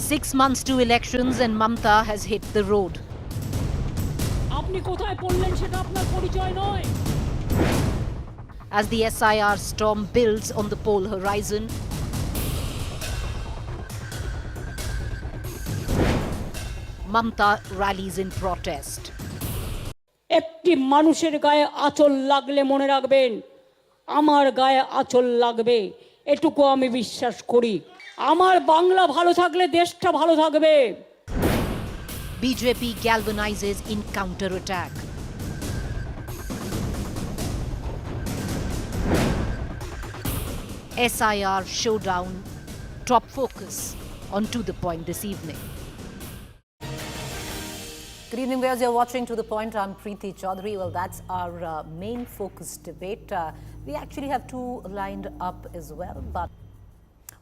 6 months to elections and Mamata has hit the road. As the SIR storm builds on the poll horizon, Mamata rallies in protest. একটি মানুষের গায়ে আঁচল লাগলে মনে রাখবেন আমার গায়ে আঁচল লাগবে এটুকু আমি বিশ্বাস করি আমার বাংলা ভালো থাকলে দেশটা ভালো থাকবে BJP galvanizes in counter-attack. SIR showdown, top focus on To The Point this evening. Good evening, viewers. You're watching To The Point. I'm Preeti Choudhry. Well, that's our main focus debate. We actually have two lined up as well, but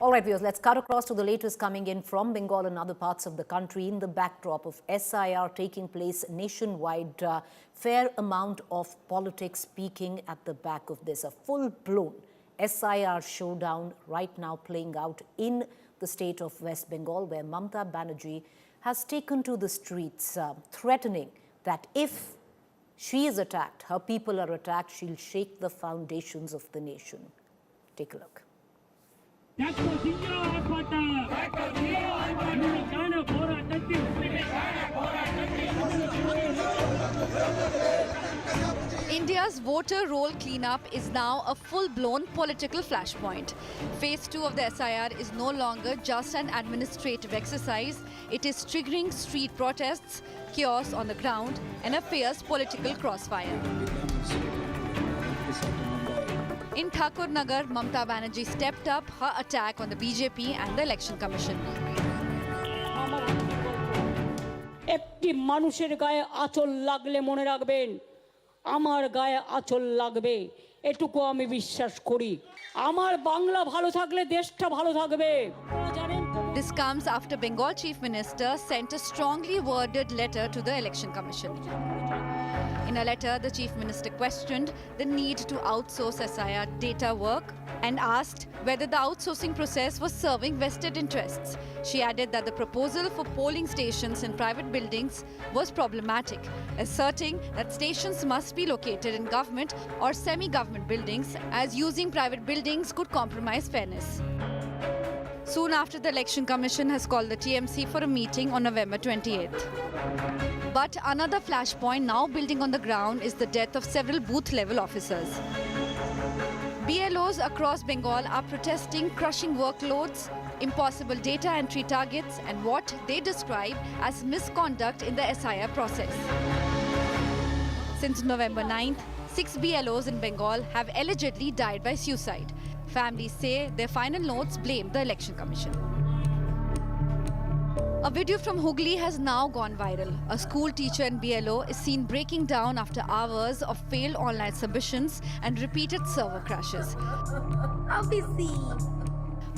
all right, viewers, let's cut across to the latest coming in from Bengal and other parts of the country in the backdrop of SIR taking place nationwide. Fair amount of politics peaking at the back of this. A full-blown SIR showdown right now playing out in the state of West Bengal, where Mamata Banerjee has taken to the streets, threatening that if she is attacked, her people are attacked, she'll shake the foundations of the nation. Take a look. India's voter roll cleanup is now a full-blown political flashpoint. Phase 2 of the SIR is no longer just an administrative exercise. It is triggering street protests, chaos on the ground, and a fierce political crossfire. In Thakur Nagar, Mamata Banerjee stepped up her attack on the BJP and the Election Commission. একটি মানুষের গায়ে আঁচল লাগলে মনে রাখবেন আমার গায়ে আঁচল লাগবে এটুকু আমি বিশ্বাস করি আমার বাংলা ভালো থাকলে দেশটা ভালো থাকবে This comes after Bengal Chief Minister sent a strongly worded letter to the Election Commission. In a letter, the Chief Minister questioned the need to outsource SIR data work and asked whether the outsourcing process was serving vested interests. She added that the proposal for polling stations in private buildings was problematic, asserting that stations must be located in government or semi-government buildings, as using private buildings could compromise fairness. Soon after, the Election Commission has called the TMC for a meeting on November 28th. But another flashpoint now building on the ground is the death of several booth-level officers. BLOs across Bengal are protesting crushing workloads, impossible data entry targets, and what they describe as misconduct in the SIR process. Since November 9th, 6 BLOs in Bengal have allegedly died by suicide. Families say their final notes blame the Election Commission. A video from Hooghly has now gone viral. A school teacher in BLO is seen breaking down after hours of failed online submissions and repeated server crashes.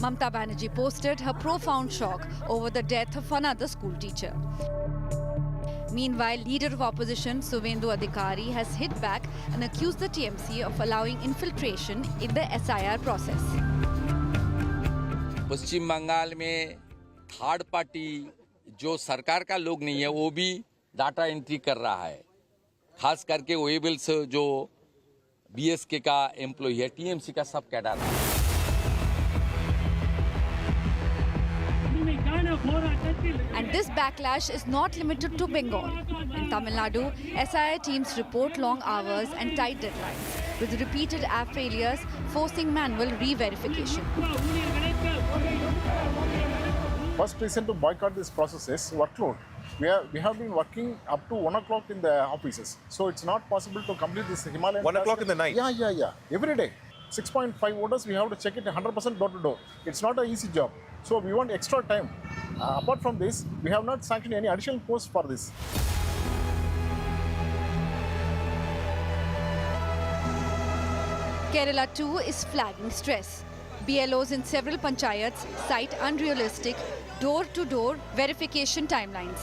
Mamata Banerjee posted her profound shock over the death of another school teacher. Meanwhile, leader of opposition Zubeen has hit back and accused the TMC of allowing infiltration in the SIR process. पश्चिम बंगाल में third party जो सरकार का लोग नहीं है वो भी data entry कर रहा है, खास करके वेबल्स जो बीएसके का एम्प्लॉय है, टीएमसी का सब कैडर है। And this backlash is not limited to Bengal. In Tamil Nadu, SIR teams report long hours and tight deadlines, with repeated app failures forcing manual re-verification. First reason to boycott this process is workload. We have been working up to 1 o'clock in the offices, so it's not possible to complete this Himalayan. 1 o'clock in the night? Yeah. Every day. 6.5 voters, we have to check it 100% door to door. It's not an easy job. So we want extra time. Apart from this, we have not sanctioned any additional posts for this. Kerala too is flagging stress. BLOs in several panchayats cite unrealistic door-to-door verification timelines.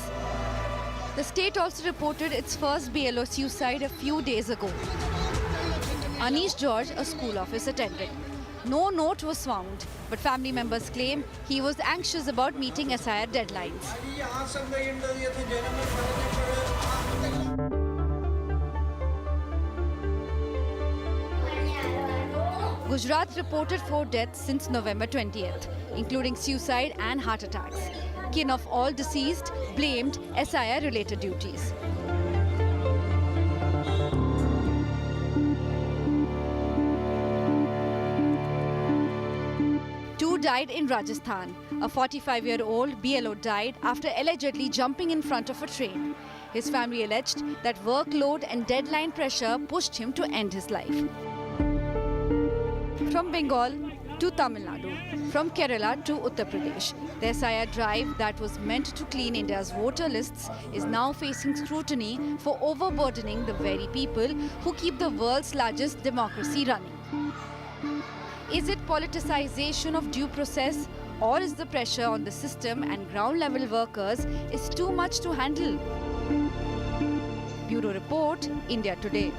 The state also reported its first BLO suicide a few days ago. Anish George, a school office attendant. No note was found, but family members claim he was anxious about meeting SIR deadlines. Gujarat reported 4 deaths since November 20th, including suicide and heart attacks. Kin of all deceased blamed SIR-related duties. Two died in Rajasthan. A 45-year-old BLO died after allegedly jumping in front of a train. His family alleged that workload and deadline pressure pushed him to end his life. From Bengal to Tamil Nadu, from Kerala to Uttar Pradesh, the SIR drive that was meant to clean India's voter lists is now facing scrutiny for overburdening the very people who keep the world's largest democracy running. Is it politicization of due process, or is the pressure on the system and ground-level workers is too much to handle? Bureau Report, India Today.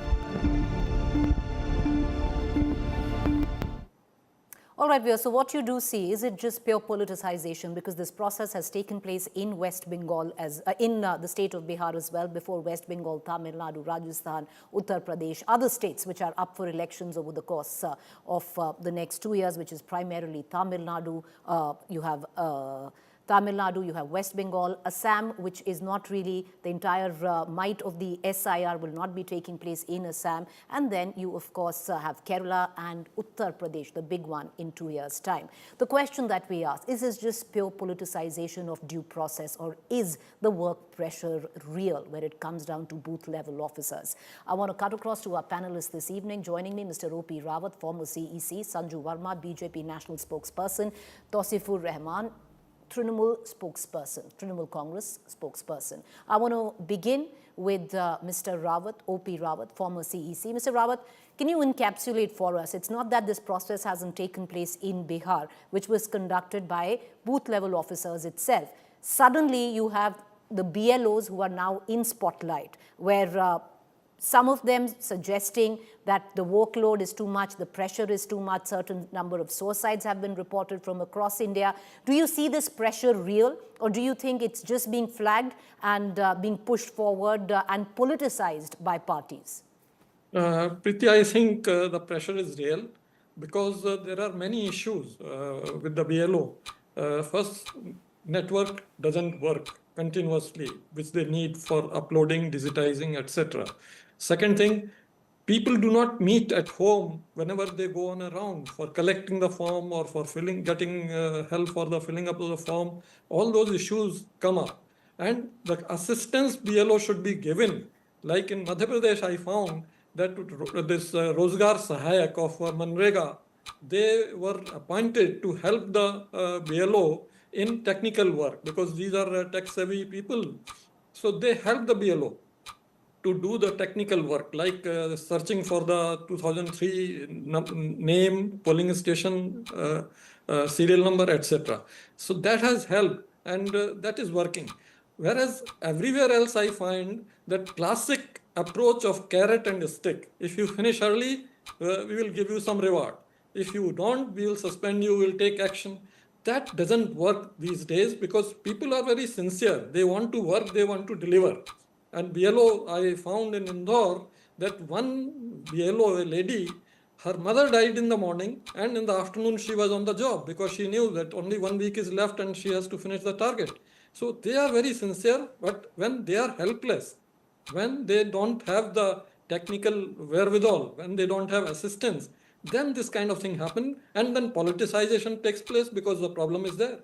All right, Veer, so what you do see, is it just pure politicization? Because this process has taken place in West Bengal, in the state of Bihar as well, before West Bengal, Tamil Nadu, Rajasthan, Uttar Pradesh, other states which are up for elections over the course of the next 2 years, which is primarily Tamil Nadu. You have Tamil Nadu, you have West Bengal, Assam, which is not really the entire might of the SIR will not be taking place in Assam. And then you, of course, have Kerala and Uttar Pradesh, the big one, in 2 years' time. The question that we ask, is this just pure politicization of due process, or is the work pressure real when it comes down to booth-level officers? I want to cut across to our panelists this evening. Joining me, Mr. O.P. Rawat, former CEC, Sanju Verma, BJP national spokesperson, Tausifur Rahman, Trinamool spokesperson, Trinamool Congress spokesperson. I want to begin with Mr. Rawat, O.P. Rawat, former CEC. Mr. Rawat, can you encapsulate for us? It's not that this process hasn't taken place in Bihar, which was conducted by booth-level officers itself. Suddenly, you have the BLOs who are now in spotlight, where some of them suggesting that the workload is too much, the pressure is too much, certain number of suicides have been reported from across India. Do you see this pressure real, or do you think it's just being flagged and being pushed forward and politicized by parties? Preeti, I think the pressure is real because there are many issues with the BLO. First, network doesn't work continuously, which they need for uploading, digitizing, etc. Second thing, people do not meet at home whenever they go on a round for collecting the form or for getting help for the filling up of the form. All those issues come up. And the assistance BLO should be given. Like in Madhya Pradesh, I found that this Rozgar Sahayak of Manrega, they were appointed to help the BLO in technical work because these are tech-savvy people. So they help the BLO to do the technical work, like searching for the 2003 name, polling station, serial number, etc. So that has helped, and that is working. Whereas everywhere else I find that classic approach of carrot and stick. If you finish early, we will give you some reward. If you don't, we will suspend you, we will take action. That doesn't work these days because people are very sincere. They want to work, they want to deliver. And BLO, I found in Indore that one BLO, a lady, her mother died in the morning and in the afternoon she was on the job because she knew that only 1 week is left and she has to finish the target. So they are very sincere, but when they are helpless, when they don't have the technical wherewithal, when they don't have assistance, then this kind of thing happens and then politicization takes place because the problem is there.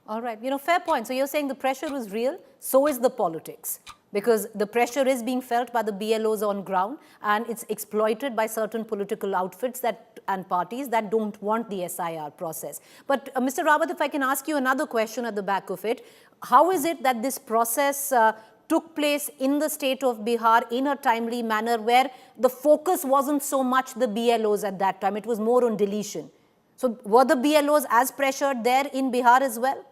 All right, fair point. So you're saying the pressure is real, so is the politics. Because the pressure is being felt by the BLOs on ground and it's exploited by certain political outfits and parties that don't want the SIR process. But Mr. Rawat, if I can ask you another question at the back of it, how is it that this process took place in the state of Bihar in a timely manner where the focus wasn't so much the BLOs at that time, it was more on deletion? So were the BLOs as pressured there in Bihar as well?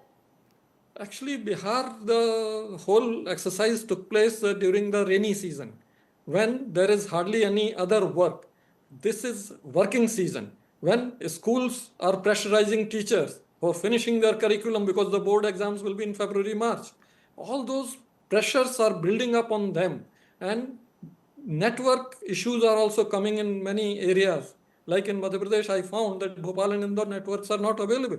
Actually, Bihar, the whole exercise took place during the rainy season when there is hardly any other work. This is working season when schools are pressurizing teachers for finishing their curriculum because the board exams will be in February, March. All those pressures are building up on them, and network issues are also coming in many areas. Like in Madhya Pradesh, I found that Bhopal and Indore networks are not available.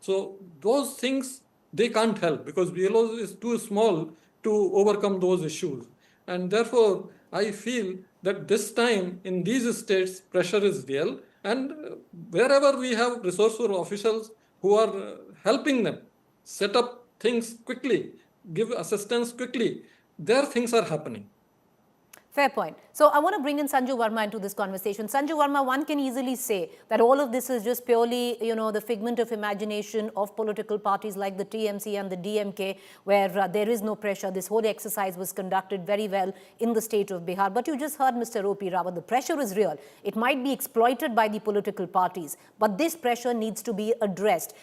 So those things, they can't help because BLO is too small to overcome those issues. And therefore, I feel that this time in these states, pressure is real. And wherever we have resourceful officials who are helping them set up things quickly, give assistance quickly, there things are happening. Fair point. So I want to bring in Sanju Verma into this conversation. Sanju Verma, one can easily say that all of this is just purely, the figment of imagination of political parties like the TMC and the DMK, where there is no pressure. This whole exercise was conducted very well in the state of Bihar. But you just heard Mr. O.P. Rawat. The pressure is real. It might be exploited by the political parties, but this pressure needs to be addressed.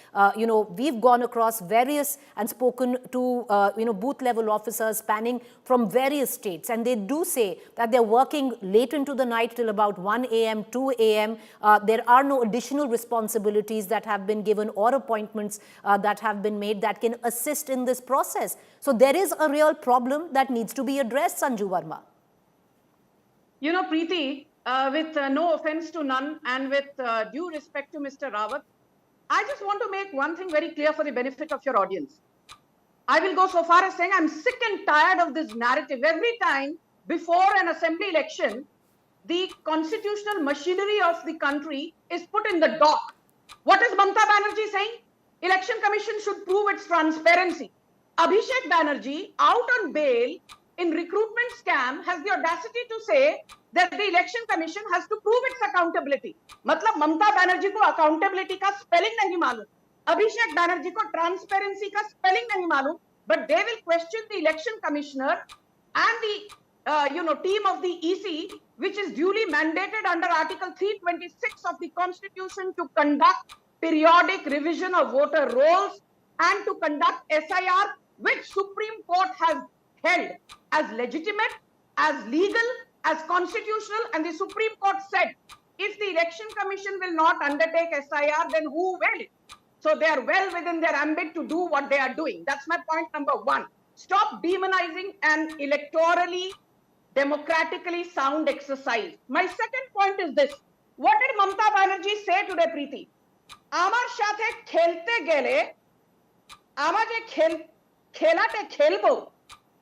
We've gone across various and spoken to, booth level officers spanning from various states, and they do say that they're working late into the night till about 1 a.m., 2 a.m. There are no additional responsibilities that have been given or appointments that have been made that can assist in this process. So there is a real problem that needs to be addressed, Sanju Verma. Preeti, with no offense to none and with due respect to Mr. Rawat, I just want to make one thing very clear for the benefit of your audience. I will go so far as saying I'm sick and tired of this narrative. Every time before an assembly election, the constitutional machinery of the country is put in the dock. What is Mamata Banerjee saying? Election Commission should prove its transparency. Abhishek Banerjee, out on bail in recruitment scam, has the audacity to say that the Election Commission has to prove its accountability. मतलब Mamata Banerjee को accountability का spelling नहीं मालूम, Abhishek Banerjee को transparency का spelling नहीं मालूम, but they will question the Election Commissioner and the team of the EC, which is duly mandated under Article 326 of the Constitution to conduct periodic revision of voter rolls and to conduct SIR, which Supreme Court has held as legitimate, as legal, as constitutional, and the Supreme Court said, if the Election Commission will not undertake SIR, then who will? So they are well within their ambit to do what they are doing. That's my point number one. Stop demonizing an electorally democratically sound exercise. My second point is this. What did Mamata Banerjee say today, Preeti? Amar shathe khelte gele, ama je khelate khelbo,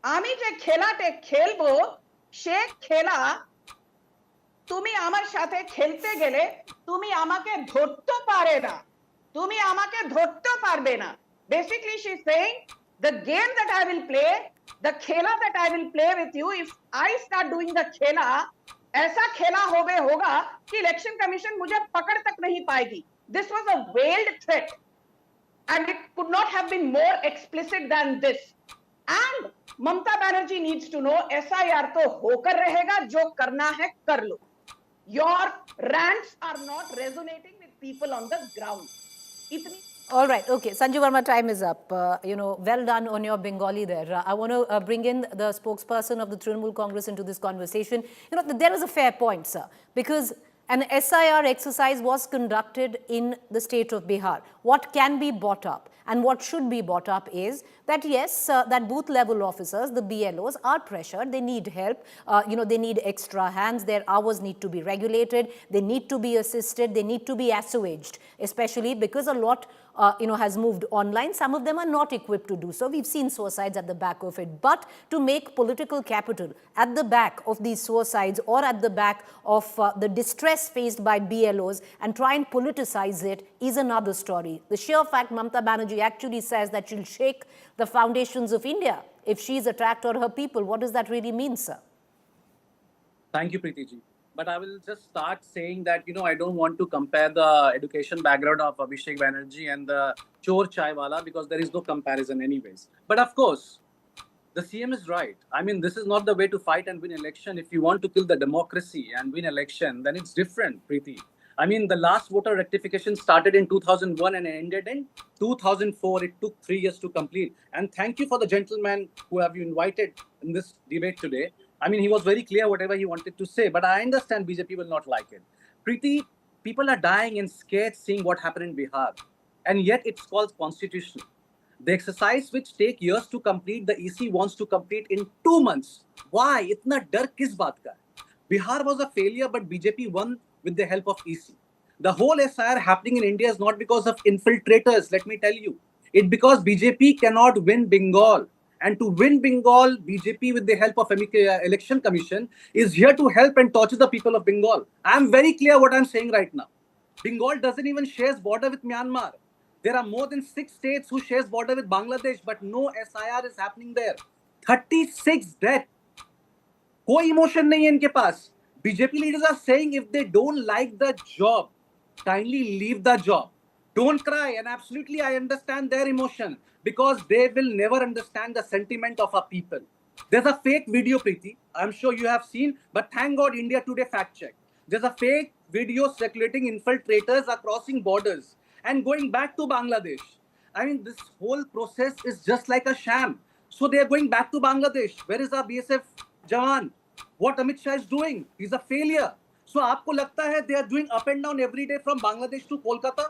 ami je khelate khelbo, she khela, tumi amar shathe khelte gele, tumi amake dhorte pare na, tumi amake dhorte parbe na. Basically, she's saying, the game that I will play, the khela that I will play with you, if I start doing the khela, ऐसा खेला होगा कि election commission मुझे पकड़ तक नहीं पाएगी. This was a veiled threat, and it could not have been more explicit than this. And Mamata Banerjee needs to know SIR तो होकर रहेगा, जो करना है कर लो. Your rants are not resonating with people on the ground. All right. Okay. Sanju Verma, time is up. Well done on your Bengali there. I want to bring in the spokesperson of the Trinamool Congress into this conversation. There is a fair point, sir, because an SIR exercise was conducted in the state of Bihar. What can be brought up and what should be brought up is that, yes, that booth level officers, the BLOs, are pressured. They need help. They need extra hands. Their hours need to be regulated. They need to be assisted. They need to be assuaged, especially because a lot has moved online. Some of them are not equipped to do so. We've seen suicides at the back of it. But to make political capital at the back of these suicides or at the back of the distress faced by BLOs and try and politicize it is another story. The sheer fact Mamata Banerjee actually says that she'll shake the foundations of India if she's attacked or her people. What does that really mean, sir? Thank you, Preeti ji. But I will just start saying that, I don't want to compare the education background of Abhishek Banerjee and the Chor Chaiwala because there is no comparison anyways. But of course, the CM is right. I mean, this is not the way to fight and win election. If you want to kill the democracy and win election, then it's different, Preeti. I mean, the last voter rectification started in 2001 and ended in 2004. It took 3 years to complete. And thank you for the gentleman who have you invited in this debate today. I mean, he was very clear whatever he wanted to say, but I understand BJP will not like it. Preeti, People are dying and scared seeing what happened in Bihar. And yet it's called constitutional. The exercise which take years to complete, the EC wants to complete in 2 months. Why? Itna dar kis baat ka hai? Bihar was a failure, but BJP won with the help of EC. The whole SIR happening in India is not because of infiltrators, let me tell you. It's because BJP cannot win Bengal. And to win Bengal, BJP with the help of Election Commission is here to help and torture the people of Bengal. I'm very clear what I'm saying right now. Bengal doesn't even share border with Myanmar. There are more than 6 states who shares border with Bangladesh, but no SIR is happening there. 36 death. कोई emotion नहीं है इनके पास. BJP leaders are saying if they don't like the job, kindly leave the job. Don't cry. And absolutely, I understand their emotion because they will never understand the sentiment of our people. There's a fake video, Preeti. I'm sure you have seen, but thank God India Today fact checked. There's a fake video circulating. Infiltrators are crossing borders and going back to Bangladesh. I mean, this whole process is just like a sham. So they are going back to Bangladesh. Where is our BSF Jawan? What Amit Shah is doing? He's a failure. So आपको लगता है they are doing up and down every day from Bangladesh to Kolkata?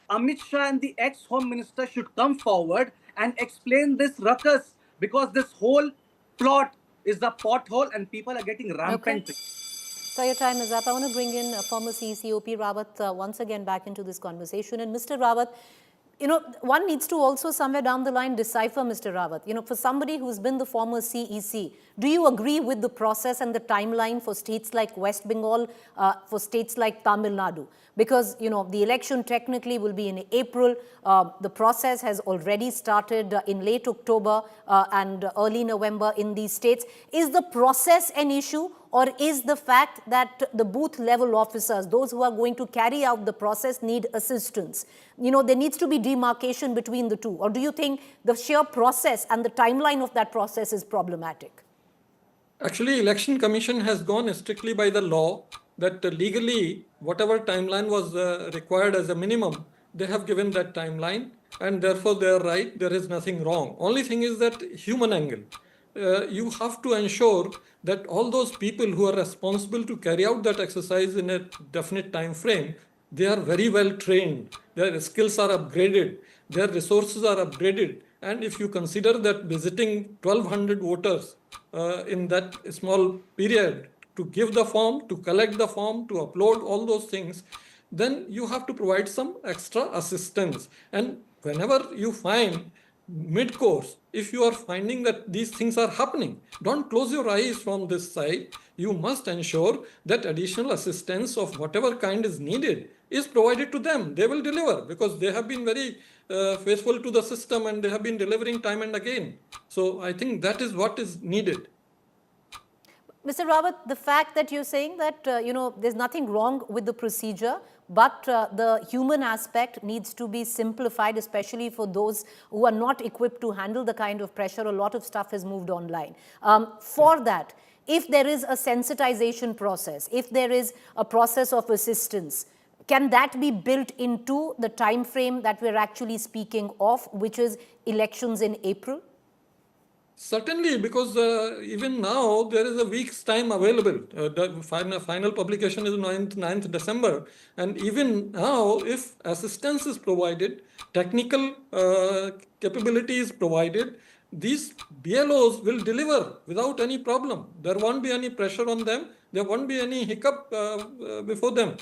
Amit Shah and the ex-Home Minister should come forward and explain this ruckus because this whole plot is a pothole and people are getting rampant. Okay. So your time is up. I want to bring in former CECOP Rawat once again back into this conversation. And Mr. Rawat, you know, one needs to also somewhere down the line decipher, Mr. Rawat. You know, for somebody who's been the former CEC, do you agree with the process and the timeline for states like West Bengal, for states like Tamil Nadu? Because, you know, the election technically will be in April. The process has already started in late October and early November in these states. Is the process an issue, or is the fact that the booth level officers, those who are going to carry out the process, need assistance? You know, there needs to be demarcation between the two. Or do you think the sheer process and the timeline of that process is problematic? Actually, Election Commission has gone strictly by the law that legally, whatever timeline was required as a minimum, they have given that timeline, and therefore they are right, there is nothing wrong. Only thing is that human angle. You have to ensure that all those people who are responsible to carry out that exercise in a definite time frame, they are very well trained, their skills are upgraded, their resources are upgraded. And if you consider that visiting 1,200 voters in that small period to give the form, to collect the form, to upload all those things, then you have to provide some extra assistance. And whenever you find mid-course, if you are finding that these things are happening, don't close your eyes from this side. You must ensure that additional assistance of whatever kind is needed is provided to them. They will deliver because they have been very faithful to the system and they have been delivering time and again. So I think that is what is needed. Mr. Rawat, the fact that you're saying that, you know, there's nothing wrong with the procedure, but the human aspect needs to be simplified, especially for those who are not equipped to handle the kind of pressure. A lot of stuff has moved online. For that, if there is a sensitization process, if there is a process of assistance, can that be built into the time frame that we're actually speaking of, which is elections in April? Certainly, because even now there is a week's time available. The final publication is 9th December. And even now, if assistance is provided, technical capability is provided, these BLOs will deliver without any problem. There won't be any pressure on them. There won't be any hiccup before them.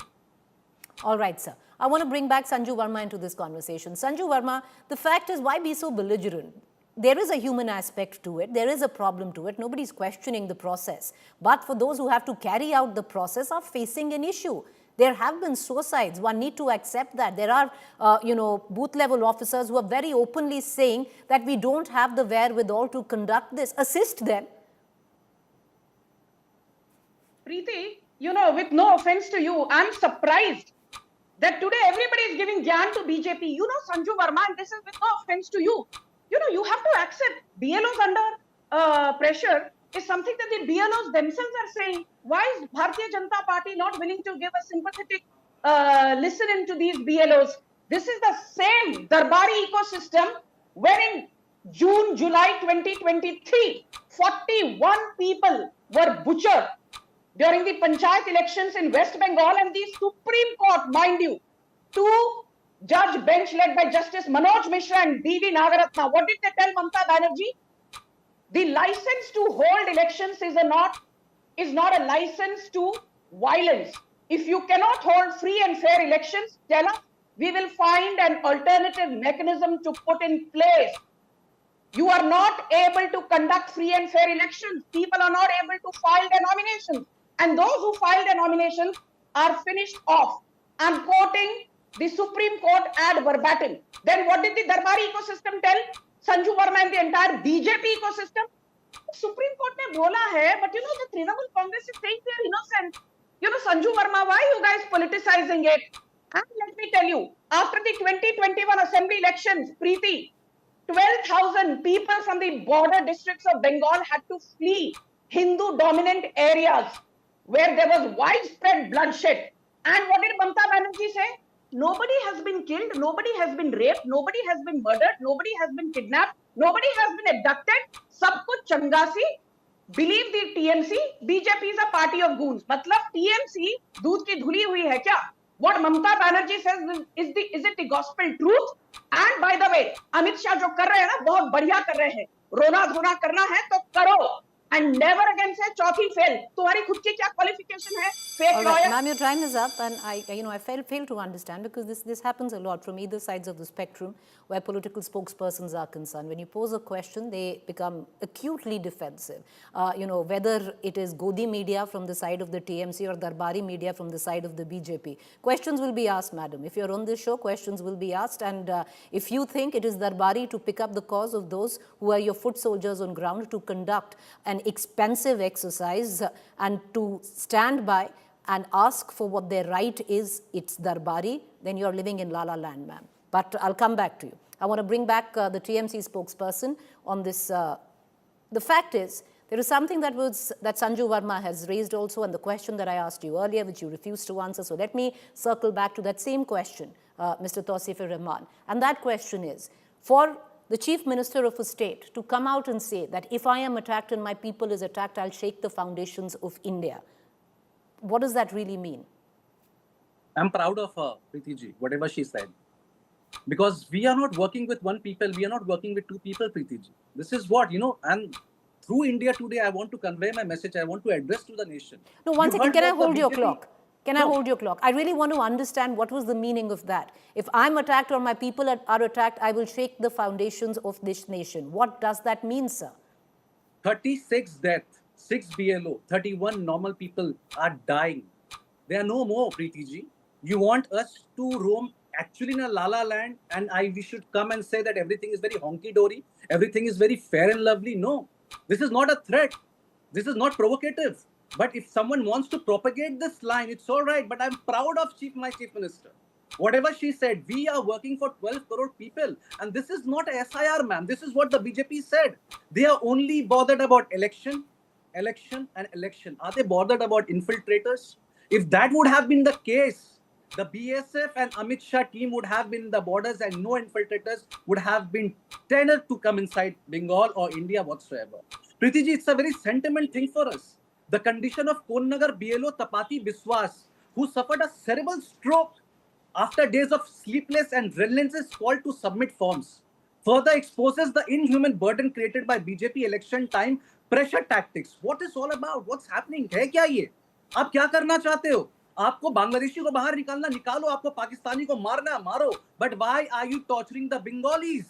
All right, sir. I want to bring back Sanju Verma into this conversation. Sanju Verma, the fact is, why be so belligerent? There is a human aspect to it. There is a problem to it. Nobody's questioning the process. But for those who have to carry out the process are facing an issue. There have been suicides. One need to accept that. There are, booth level officers who are very openly saying that we don't have the wherewithal to conduct this. Assist them. Preeti, you know, with no offense to you, I'm surprised that today everybody is giving gyan to BJP. You know, Sanju Verma, and this is with no offense to you. You know, you have to accept BLOs under pressure is something that the BLOs themselves are saying. Why is Bharatiya Janata Party not willing to give a sympathetic listen to these BLOs? This is the same Darbari ecosystem when in July 2023, 41 people were butchered during the panchayat elections in West Bengal, and the Supreme Court, mind you, two judge bench led by Justice Manoj Mishra and B.V. Nagaratna. What did they tell Mamata Banerjee? The license to hold elections is not a license to violence. If you cannot hold free and fair elections, tell us. We will find an alternative mechanism to put in place. You are not able to conduct free and fair elections. People are not able to file their nominations. And those who file their nominations are finished off. I'm quoting the Supreme Court ad verbatim. Then what did the Darbari ecosystem tell? Sanju Verma and the entire BJP ecosystem? Supreme Court ne bola hai, but the Trinamool Congress is saying they are innocent. Sanju Verma, why are you guys politicizing it? And let me tell you, after the 2021 assembly elections, Preeti, 12,000 people from the border districts of Bengal had to flee Hindu-dominant areas where there was widespread bloodshed. And what did Mamata Banerjee say? Nobody has been killed, nobody has been raped, nobody has been murdered, nobody has been kidnapped, nobody has been abducted. Sab kuch changasi. Believe the TMC, BJP is a party of goons. Matlab TMC दूध की धुली हुई है क्या? What Mamata Banerjee says is it the gospel truth? And by the way, Amit Shah जो कर रहे हैं ना, बहुत बढ़िया कर रहे हैं. रोना धोना करना है तो करो. And never again say चौथी fail. तुम्हारी खुद की क्या qualification है? Fake All lawyer. right, ma'am, your time is up, and I fail to understand, because this happens a lot from either sides of the spectrum, where political spokespersons are concerned. When you pose a question, they become acutely defensive. Whether it is Godi media from the side of the TMC or Darbari media from the side of the BJP, questions will be asked, madam. If you're on this show, questions will be asked, and if you think it is Darbari to pick up the cause of those who are your foot soldiers on ground to conduct an expensive exercise and to stand by and ask for what their right is, it's Darbari, then you're living in La La Land, ma'am. But I'll come back to you. I want to bring back the TMC spokesperson on this. The fact is, there is something that Sanju Verma has raised also, and the question that I asked you earlier, which you refused to answer. So let me circle back to that same question, Mr. Tausif-ur-Rahman. And that question is, for the Chief Minister of a state to come out and say that if I am attacked and my people is attacked, I'll shake the foundations of India. What does that really mean? I'm proud of her, Preeti ji, whatever she said. Because we are not working with one people, we are not working with two people, Preeti ji. This is what, and through India today, I want to convey my message, I want to address to the nation. No, one second, can I hold your clock? Can I hold your clock? I really want to understand what was the meaning of that. If I'm attacked or my people are attacked, I will shake the foundations of this nation. What does that mean, sir? 36 deaths, 6 BLO, 31 normal people are dying. There are no more, Preeti ji. You want us to roam actually in a La La Land, and we should come and say that everything is very honky-dory, everything is very fair and lovely. No, this is not a threat. This is not provocative. But if someone wants to propagate this line, it's all right. But I'm proud of my Chief Minister. Whatever she said, we are working for 12 crore people. And this is not a SIR, ma'am. This is what the BJP said. They are only bothered about election, and election. Are they bothered about infiltrators? If that would have been the case, the BSF and Amit Shah team would have been in the borders and no infiltrators would have been tenured to come inside Bengal or India whatsoever. Preeti ji, it's a very sentiment thing for us. The condition of Konnagar BLO Tapati Biswas, who suffered a cerebral stroke after days of sleepless and relentless call to submit forms, further exposes the inhuman burden created by BJP election time pressure tactics. What is all about? What's happening? है क्या ये? आप क्या करना चाहते हो? आपको बांग्लादेशी को बाहर निकालना निकालो, आपको पाकिस्तानी को मारना मारो. But why are you torturing the Bengalis?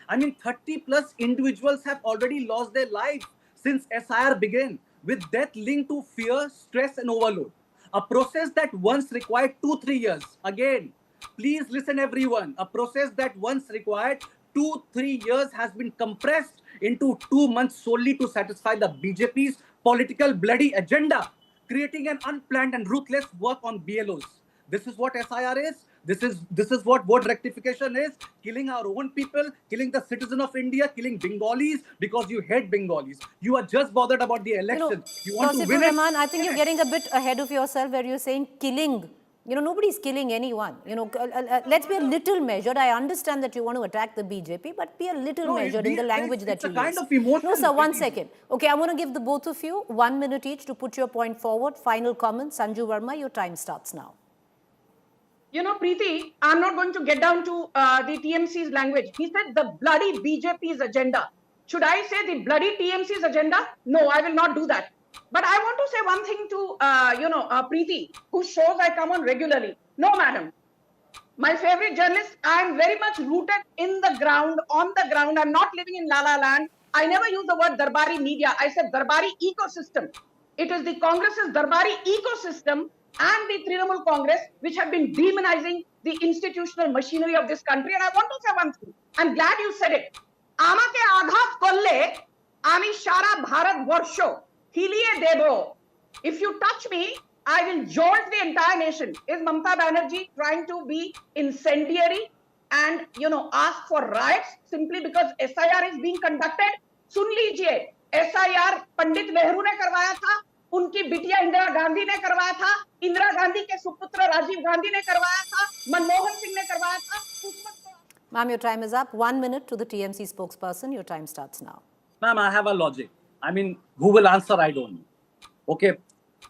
I mean, 30 plus individuals have already lost their lives since SIR began, with death linked to fear, stress and overload. A process that once required 2-3 years. Again, please listen everyone. A process that once required 2-3 years has been compressed into 2 months solely to satisfy the BJP's political bloody agenda, creating an unplanned and ruthless work on BLOs. This is what SIR is. This is what vote rectification is. Killing our own people, killing the citizen of India, killing Bengalis because you hate Bengalis. You are just bothered about the election. You want to win it. Rahman, I think you're getting a bit ahead of yourself where you're saying killing You know, nobody's killing anyone. You know, let's be a little measured. I understand that you want to attack the BJP, but be a little measured in the language that you use. It's a kind of emotion. No, sir, one second. Okay, I want to give the both of you 1 minute each to put your point forward. Final comment. Sanju Verma, your time starts now. You know, Preeti, I'm not going to get down to the TMC's language. He said the bloody BJP's agenda. Should I say the bloody TMC's agenda? No, I will not do that. But I want to say one thing to, Preeti, whose shows I come on regularly. No, madam. My favorite journalist, I'm very much rooted in the ground, on the ground. I'm not living in La La Land. I never use the word Darbari media. I said Darbari ecosystem. It is the Congress's Darbari ecosystem and the Trinamool Congress which have been demonizing the institutional machinery of this country. And I want to say one thing. I'm glad you said it. Amake adhat kolle, ami shara Bharat Varsho, hiliye debo. If you touch me, I will jolt the entire nation. Is Mamata Banerjee trying to be incendiary and, ask for riots simply because SIR is being conducted? सुन लीजिए, SIR Pandit Nehru ने करवाया था, उनकी बिटिया इंदिरा गांधी ने करवाया था, इंदिरा गांधी के सुपुत्र राजीव गांधी ने करवाया था, मनमोहन सिंह ने करवाया था. Ma'am, your time is up. 1 minute to the TMC spokesperson. Your time starts now. Ma'am, I have a logic. I mean, who will answer? I don't know. Okay.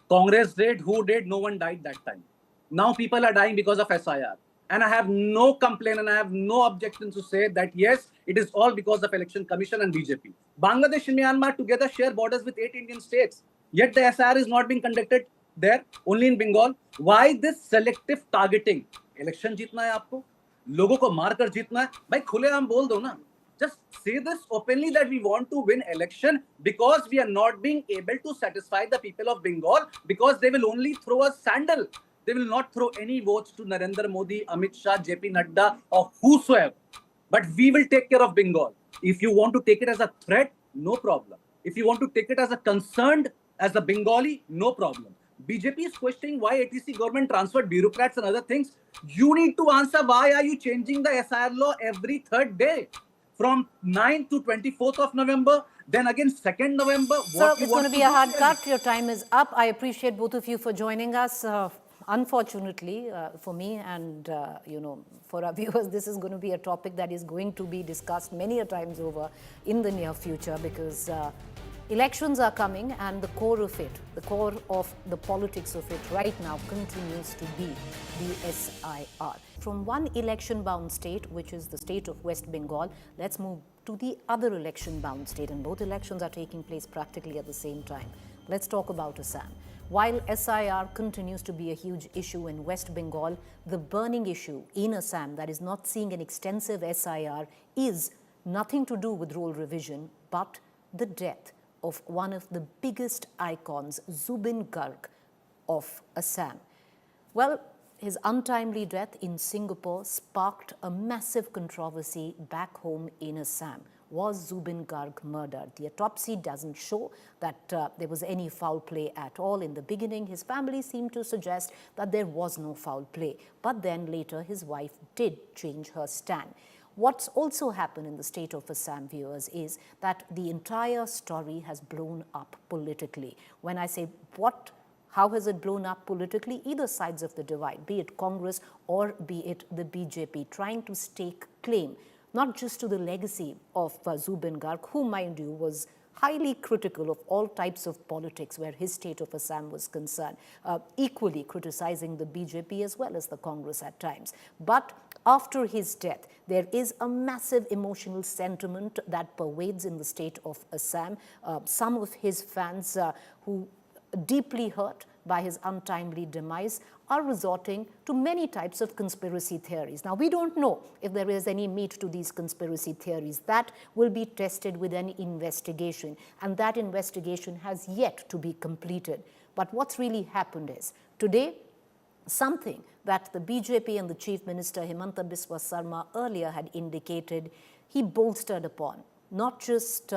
Congress did, who did, no one died that time. Now people are dying because of SIR. And I have no complaint and I have no objection to say that yes, it is all because of Election Commission and BJP. Bangladesh and Myanmar together share borders with 8 Indian states. Yet the SIR is not being conducted there, only in Bengal. Why this selective targeting? Election जीतना है आपको, लोगों को मारकर जीतना है, भाई खुलेआम बोल दो ना. Just say this openly that we want to win election because we are not being able to satisfy the people of Bengal because they will only throw a sandal. They will not throw any votes to Narendra Modi, Amit Shah, JP Nadda or whosoever. But we will take care of Bengal. If you want to take it as a threat, no problem. If you want to take it as a concern, as a Bengali, no problem. BJP is questioning why ATC government transferred bureaucrats and other things. You need to answer why are you changing the SIR law every third day? From 9th to 24th of November, then again 2nd November. So it's going to be a hard cut. Your time is up. I appreciate both of you for joining us. Unfortunately, for me and, for our viewers, this is going to be a topic that is going to be discussed many a times over in the near future because elections are coming and the core of it, the core of the politics of it right now continues to be the SIR. From one election-bound state, which is the state of West Bengal, let's move to the other election-bound state, and both elections are taking place practically at the same time. Let's talk about Assam. While SIR continues to be a huge issue in West Bengal, the burning issue in Assam that is not seeing an extensive SIR is nothing to do with role revision, but the death of one of the biggest icons, Zubeen Garg of Assam. Well, his untimely death in Singapore sparked a massive controversy back home in Assam. Was Zubeen Garg murdered? The autopsy doesn't show that there was any foul play at all. In the beginning, his family seemed to suggest that there was no foul play. But then later, his wife did change her stand. What's also happened in the state of Assam, viewers, is that the entire story has blown up politically. When I say how has it blown up politically? Either sides of the divide, be it Congress or be it the BJP, trying to stake claim not just to the legacy of Zubeen Garg, who, mind you, was highly critical of all types of politics where his state of Assam was concerned, equally criticizing the BJP as well as the Congress at times. But after his death, there is a massive emotional sentiment that pervades in the state of Assam. Some of his fans who deeply hurt by his untimely demise are resorting to many types of conspiracy theories. Now, we don't know if there is any meat to these conspiracy theories. That will be tested with an investigation, and that investigation has yet to be completed. But what's really happened is, today, something that the BJP and the Chief Minister Himanta Biswa Sarma earlier had indicated, he bolstered upon, not just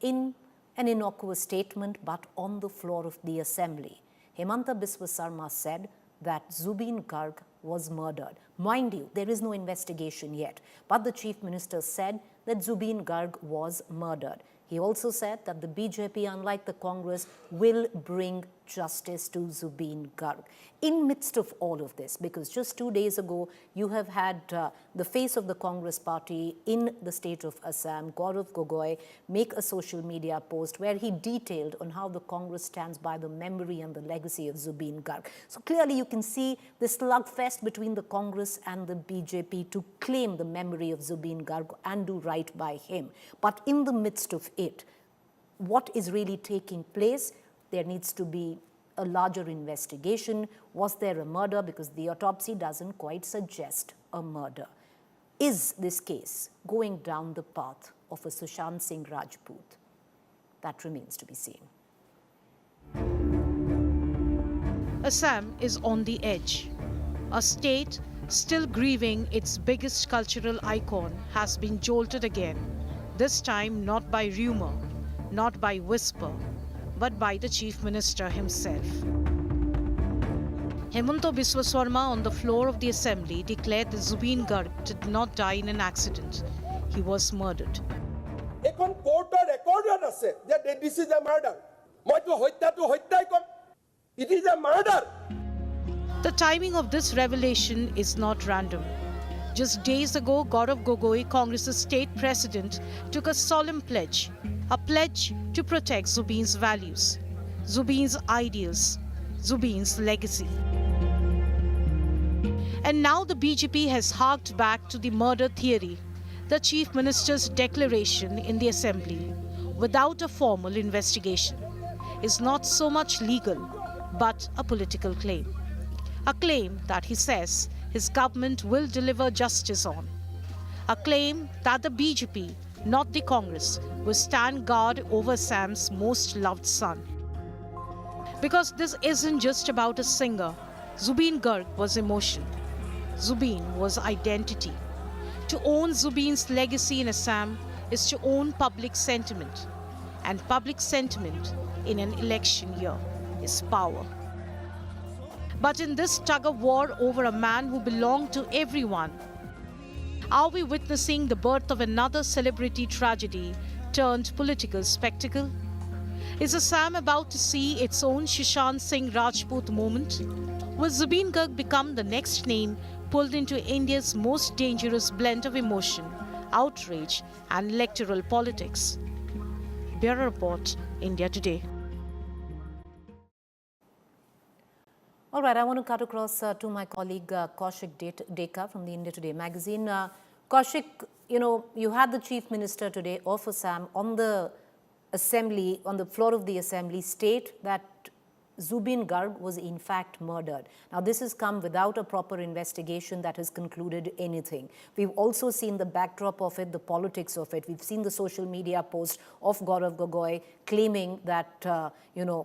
in an innocuous statement, but on the floor of the assembly. Himanta Biswa Sarma said that Zubeen Garg was murdered. Mind you, there is no investigation yet, but the Chief Minister said that Zubeen Garg was murdered. He also said that the BJP, unlike the Congress, will bring justice to Zubeen Garg in midst of all of this? Because just 2 days ago, you have had the face of the Congress party in the state of Assam, Gaurav Gogoi, make a social media post where he detailed on how the Congress stands by the memory and the legacy of Zubeen Garg. So clearly you can see this slugfest between the Congress and the BJP to claim the memory of Zubeen Garg and do right by him. But in the midst of it, what is really taking place? There needs to be a larger investigation. Was there a murder? Because the autopsy doesn't quite suggest a murder. Is this case going down the path of a Sushant Singh Rajput? That remains to be seen. Assam is on the edge. A state still grieving its biggest cultural icon has been jolted again, this time not by rumor, not by whisper, but by the Chief Minister himself. Hemanta Biswa Sarma on the floor of the assembly declared that Zubeen Garg did not die in an accident. He was murdered. এখন কোর্টের recorded আছে যে this is a murder মইতো হত্যাই কম it is a murder The timing of this revelation is not random. Just days ago, Gaurav Gogoi, Congress's state president, took a solemn pledge, a pledge to protect Zubeen's values, Zubeen's ideals, Zubeen's legacy. And now the BJP has harked back to the murder theory, the chief minister's declaration in the assembly, without a formal investigation, is not so much legal, but a political claim. A claim that he says his government will deliver justice on. A claim that the BJP, not the Congress, will stand guard over Sam's most loved son. Because this isn't just about a singer. Zubeen Garg was emotion. Zubeen was identity. To own Zubeen's legacy in Assam is to own public sentiment. And public sentiment in an election year is power. But in this tug of war over a man who belonged to everyone, are we witnessing the birth of another celebrity tragedy turned political spectacle? Is Assam about to see its own Sushant Singh Rajput moment? Will Zubeen Garg become the next name pulled into India's most dangerous blend of emotion, outrage, and electoral politics? Bureau Report, India Today. All right, I want to cut across to my colleague Kaushik Deka from the India Today magazine. Kaushik, you had the Chief Minister today of Assam on the assembly, on the floor of the assembly, state that Zubeen Garg was in fact murdered. Now, this has come without a proper investigation that has concluded anything. We've also seen the backdrop of it, the politics of it. We've seen the social media post of Gaurav Gogoi claiming that,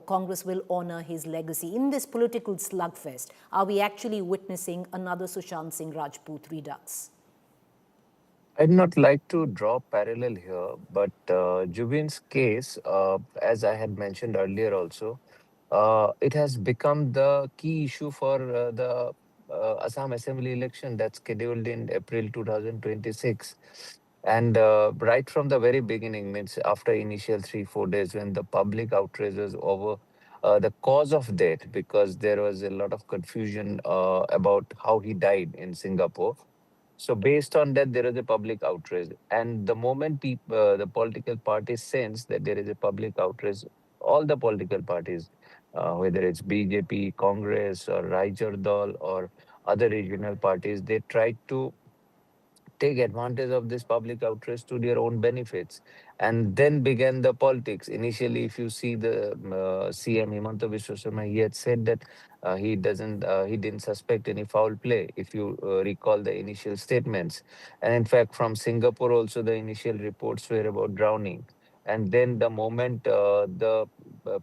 Congress will honor his legacy. In this political slugfest, are we actually witnessing another Sushant Singh Rajput redux? I'd not like to draw parallel here, but Zubeen's case, as I had mentioned earlier also, it has become the key issue for the Assam Assembly election that's scheduled in April 2026. And right from the very beginning, means after initial 3-4 days, when the public outrage was over the cause of death, because there was a lot of confusion about how he died in Singapore. So based on that, there is a public outrage. And the moment the political parties sense that there is a public outrage, all the political parties, whether it's BJP, Congress, or Raijar Dal, or other regional parties, they try to take advantage of this public outrage to their own benefits. And then began the politics. Initially, if you see the CM Himanta Biswa Sarma, he had said that he didn't suspect any foul play, if you recall the initial statements. And in fact, from Singapore also, the initial reports were about drowning. And then the moment the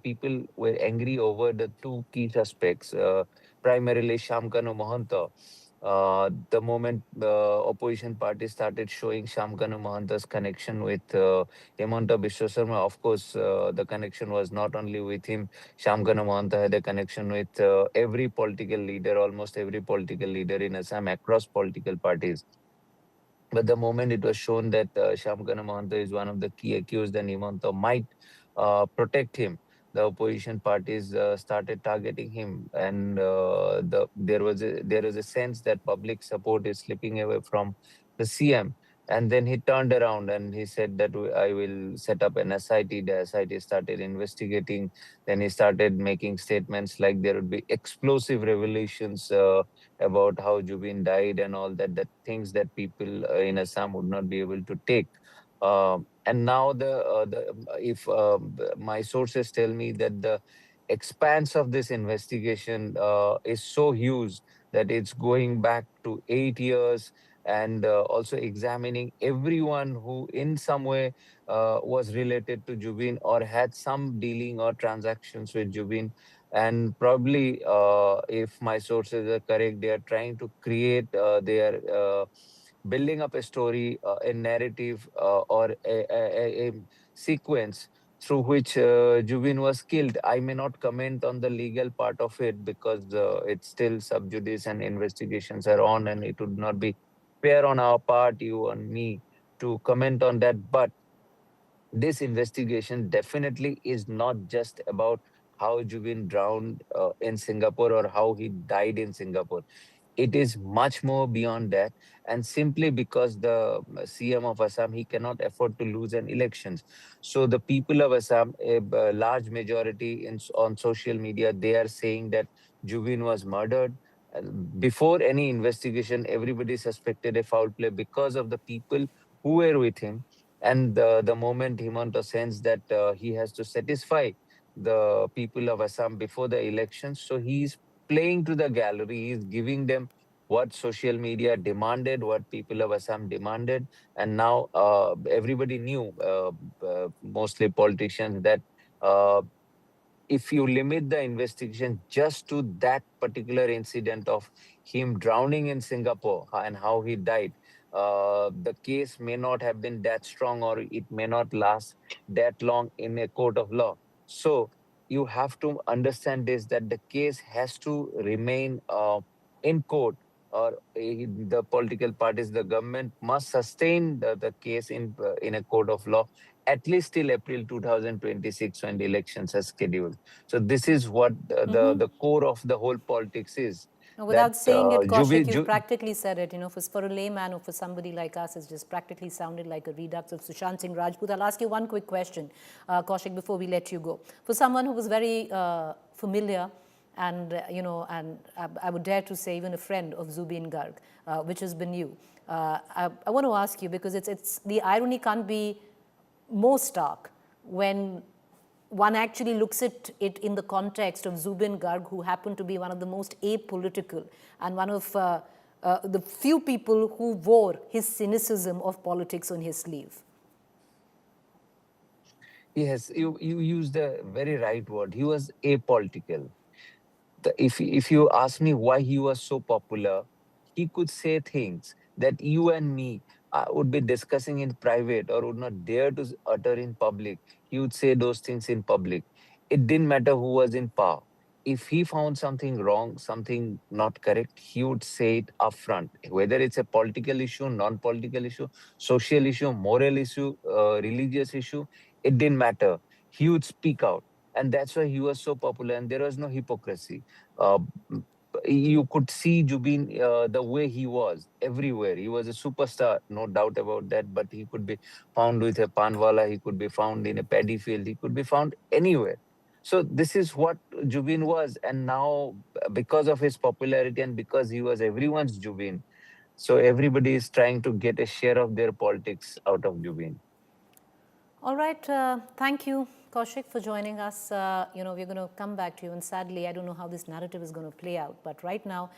people were angry over the two key suspects, primarily Shamkanu Mahanta, the moment opposition parties started showing Shamkanu Mahanta's connection with Hemanta Biswa Sarma, of course, the connection was not only with him. Shamkanu Mahanta had a connection with every political leader, almost every political leader in Assam across political parties. But the moment it was shown that Shamkanu Mahanta is one of the key accused and Hemanta might protect him, the opposition parties started targeting him, and there was a sense that public support is slipping away from the CM. And then he turned around and he said that I will set up an SIT. The SIT started investigating. Then he started making statements like there would be explosive revelations about how Zubeen died and all that, that things that people in Assam would not be able to take. And now the if my sources tell me that the expanse of this investigation is so huge that it's going back to 8 years, and also examining everyone who in some way was related to Zubeen or had some dealing or transactions with Zubeen. And probably, if my sources are correct, they are trying to create, they are building up a story, a narrative, or a sequence through which Zubeen was killed. I may not comment on the legal part of it because it's still sub judice and investigations are on, and it would not be fair on our part, you and me, to comment on that. But this investigation definitely is not just about how Zubeen drowned in Singapore or how he died in Singapore. It is much more beyond that. And simply because the CM of Assam, he cannot afford to lose an elections. So the people of Assam, a large majority on social media, they are saying that Zubeen was murdered. Before any investigation, everybody suspected a foul play because of the people who were with him. And the moment Himanta sensed that he has to satisfy the people of Assam before the elections, so he's playing to the gallery. He's giving them what social media demanded, what people of Assam demanded. And now everybody knew, mostly politicians, that uh, if you limit the investigation just to that particular incident of him drowning in Singapore and how he died, the case may not have been that strong, or it may not last that long in a court of law. So you have to understand this, that the case has to remain in court, or the political parties, the government must sustain the case in a court of law at least till April 2026 when the elections are scheduled. So this is what the core of the whole politics is. Now, That without saying it, Kaushik, you've Ju practically said it. For a layman or for somebody like us, it's just practically sounded like a redux of Sushant Singh Rajput. I'll ask you one quick question, Kaushik, before we let you go. For someone who was very familiar and, and I would dare to say even a friend of Zubeen Garg, which has been you, I want to ask you, because it's the irony can't be more stark when one actually looks at it in the context of Zubeen Garg, who happened to be one of the most apolitical and one of the few people who wore his cynicism of politics on his sleeve. Yes, you used a very right word. He was apolitical. If you ask me why he was so popular, he could say things that you and me would be discussing in private or would not dare to utter in public. He would say those things in public. It didn't matter who was in power. If he found something wrong, something not correct, he would say it upfront. Whether it's a political issue, non-political issue, social issue, moral issue, religious issue, it didn't matter. He would speak out, and that's why he was so popular. And there was no hypocrisy. uh, you could see Zubeen the way he was everywhere. He was a superstar, no doubt about that. But he could be found with a panwala, he could be found in a paddy field, he could be found anywhere. So this is what Zubeen was. And now, because of his popularity and because he was everyone's Zubeen, so everybody is trying to get a share of their politics out of Zubeen. All right. Thank you, Kaushik, for joining us. We're going to come back to you. And sadly, I don't know how this narrative is going to play out. But right now,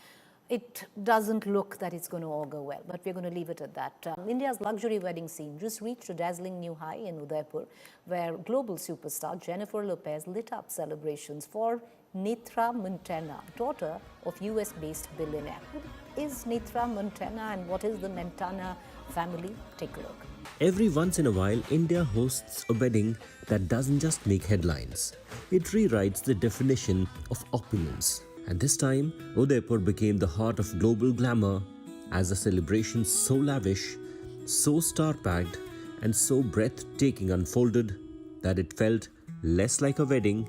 it doesn't look that it's going to all go well. But we're going to leave it at that. India's luxury wedding scene just reached a dazzling new high in Udaipur, where global superstar Jennifer Lopez lit up celebrations for Netra Montana, daughter of US-based billionaire. Who is Netra Montana and what is the Montana family? Take a look. Every once in a while, India hosts a wedding that doesn't just make headlines. It rewrites the definition of opulence. And this time, Udaipur became the heart of global glamour as the celebration so lavish, so star-packed, and so breathtaking unfolded that it felt less like a wedding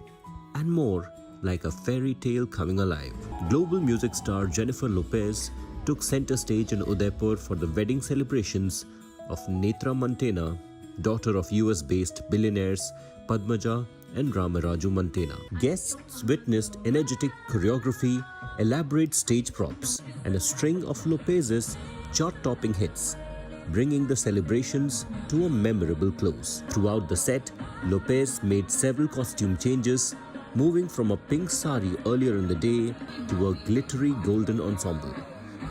and more, like a fairy tale coming alive. Global music star Jennifer Lopez took center stage in Udaipur for the wedding celebrations of Netra Mantena, daughter of US-based billionaires Padmaja and Ramaraju Mantena. Guests witnessed energetic choreography, elaborate stage props, and a string of Lopez's chart-topping hits, bringing the celebrations to a memorable close. Throughout the set, Lopez made several costume changes, moving from a pink sari earlier in the day to a glittery golden ensemble,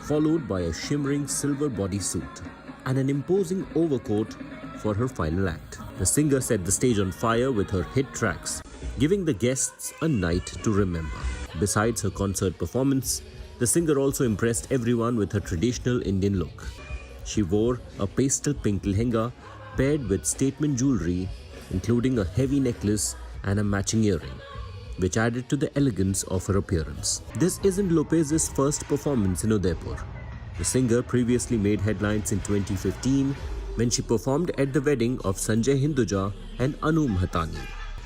followed by a shimmering silver bodysuit and an imposing overcoat for her final act. The singer set the stage on fire with her hit tracks, giving the guests a night to remember. Besides her concert performance, the singer also impressed everyone with her traditional Indian look. She wore a pastel pink lehenga paired with statement jewelry, including a heavy necklace and a matching earring, which added to the elegance of her appearance. This isn't Lopez's first performance in Udaipur. The singer previously made headlines in 2015 when she performed at the wedding of Sanjay Hinduja and Anu Mahatani.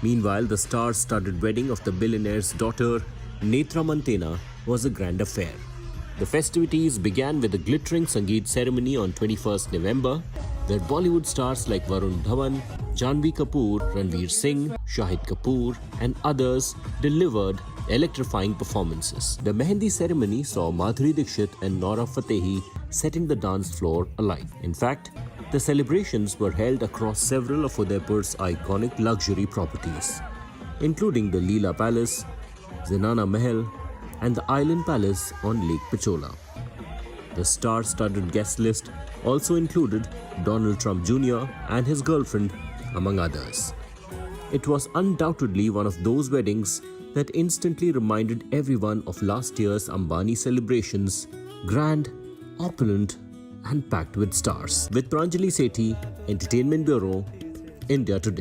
Meanwhile, the star-studded wedding of the billionaire's daughter, Netra Mantena, was a grand affair. The festivities began with a glittering Sangeet ceremony on 21st November, where Bollywood stars like Varun Dhawan, Janhvi Kapoor, Ranveer Singh, Shahid Kapoor, and others delivered electrifying performances. The Mehendi ceremony saw Madhuri Dixit and Nora Fatehi setting the dance floor alight. In fact, the celebrations were held across several of Udaipur's iconic luxury properties, including the Leela Palace, Zenana Mahal, and the Island Palace on Lake Pichola. The star-studded guest list also included Donald Trump Jr. and his girlfriend, among others. It was undoubtedly one of those weddings that instantly reminded everyone of last year's Ambani celebrations, grand, opulent, and packed with stars. With Pranjali Sethi, Entertainment Bureau, India Today.